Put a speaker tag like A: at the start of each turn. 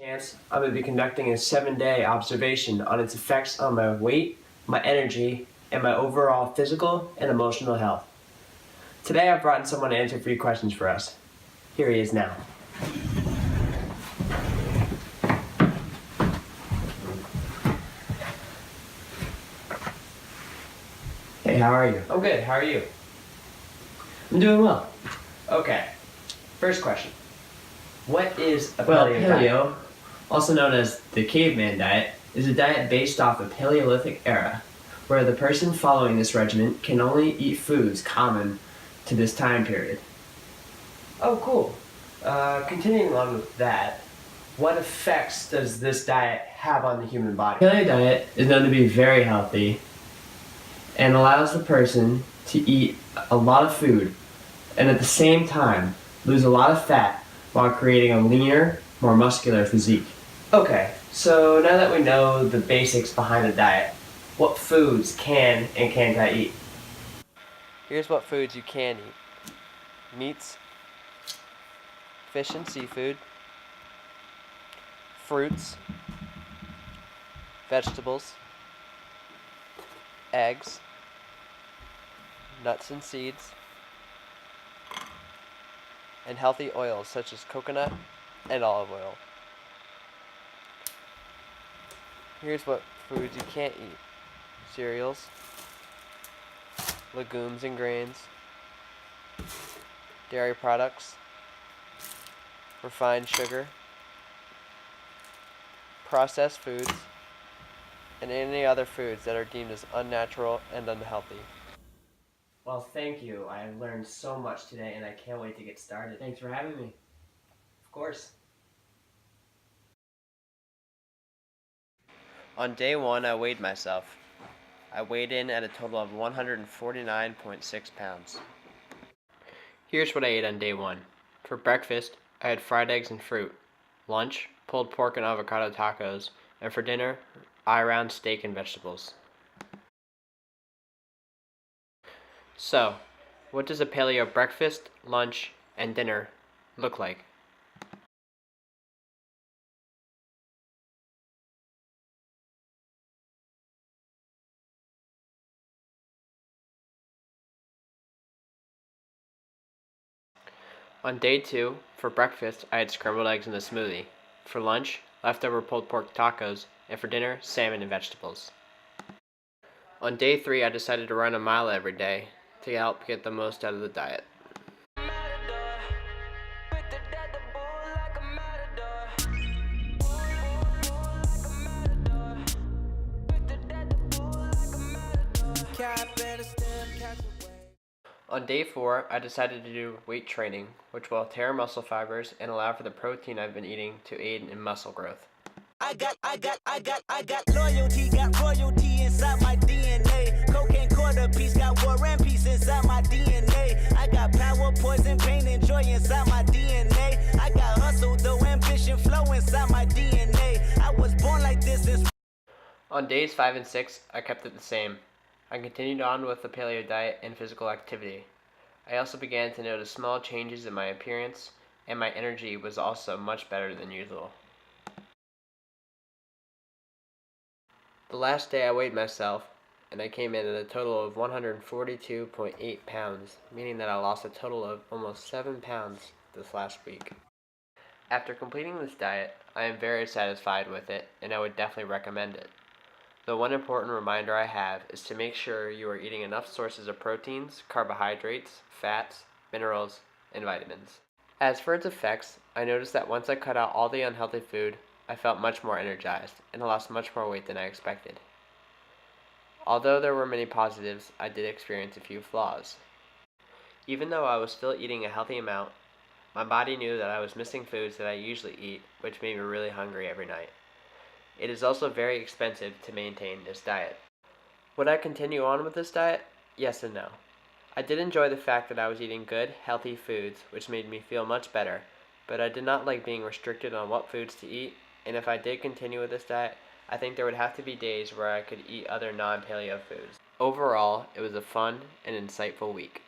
A: chance, I'm going to be conducting a 7-day observation on its effects on my weight, my energy, and my overall physical and emotional health. Today I've brought in someone to answer 3 questions for us. Here he is now. Hey, how are you? I'm good. How are you? I'm doing well. Okay. First question. What is a paleo diet? Also known as the caveman diet, is a diet based off the Paleolithic era, where the person following this regimen can only eat foods common to this time period. Oh, cool. Continuing on with that, what effects does this diet have on the human body? Paleo diet is known to be very healthy and allows the person to eat a lot of food and at the same time lose a lot of fat while creating a leaner, more muscular physique. Okay, so now that we know the basics behind the diet, what foods can and can't I eat? Here's what foods you can eat. Meats, fish and seafood, fruits, vegetables, eggs, nuts and seeds, and healthy oils such as coconut and olive oil. Here's what foods you can't eat. Cereals, legumes and grains, dairy products, refined sugar, processed foods, and any other foods that are deemed as unnatural and unhealthy. Well, thank you. I learned so much today and I can't wait to get started. Thanks for having me. Of course. On day 1, I weighed myself. I weighed in at a total of 149.6 pounds. Here's what I ate on day 1. For breakfast, I had fried eggs and fruit. Lunch, pulled pork and avocado tacos. And for dinner, eye-round steak and vegetables. So, what does a paleo breakfast, lunch, and dinner look like? On day 2, for breakfast, I had scrambled eggs and a smoothie. For lunch, leftover pulled pork tacos, and for dinner, salmon and vegetables. On day 3, I decided to run a mile every day to help get the most out of the diet. On day 4, I decided to do weight training, which will tear muscle fibers and allow for the protein I've been eating to aid in muscle growth. I got loyalty, got royalty inside my DNA. Cocaine quarter piece, got war and peace inside my DNA. I got power, poison, pain, and joy inside my DNA. I got hustle, though ambition, flow inside my DNA. I was born like this. On days 5 and 6, I kept it the same. I continued on with the paleo diet and physical activity. I also began to notice small changes in my appearance, and my energy was also much better than usual. The last day I weighed myself, and I came in at a total of 142.8 pounds, meaning that I lost a total of almost 7 pounds this last week. After completing this diet, I am very satisfied with it, and I would definitely recommend it. The one important reminder I have is to make sure you are eating enough sources of proteins, carbohydrates, fats, minerals, and vitamins. As for its effects, I noticed that once I cut out all the unhealthy food, I felt much more energized and lost much more weight than I expected. Although there were many positives, I did experience a few flaws. Even though I was still eating a healthy amount, my body knew that I was missing foods that I usually eat, which made me really hungry every night. It is also very expensive to maintain this diet. Would I continue on with this diet? Yes and no. I did enjoy the fact that I was eating good, healthy foods, which made me feel much better, but I did not like being restricted on what foods to eat, and if I did continue with this diet, I think there would have to be days where I could eat other non-paleo foods. Overall, it was a fun and insightful week.